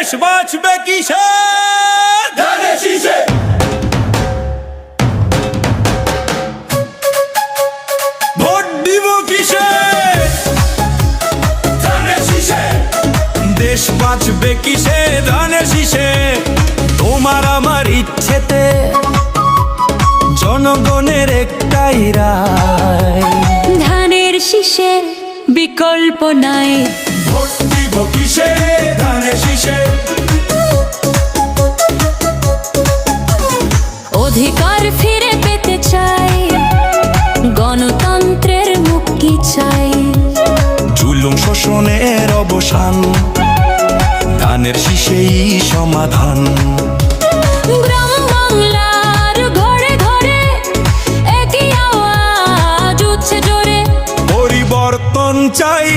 দেশ বাঁচবে কিসে? ধানের শীষে। ভোট দিব কিসে? ধানের শীষে। দেশ বাঁচবে কিসে? ধানের শীষে। তোমার আমার ইচ্ছেতে জনগণের একটাই রায়, ধানের শীষে বিকল্প নাই। ভোট দিব কিসে? ধানের শীষে। অধিকার ফিরে পেতে চাই, গণতন্ত্রের মুক্তি চাই। জুলুম শোষণের অবসান, ধানের শীষেই সমাধান। গ্রাম বাংলার ঘরে ঘরে একই আওয়াজ উঠছে জোরে। পরিবর্তন চাই।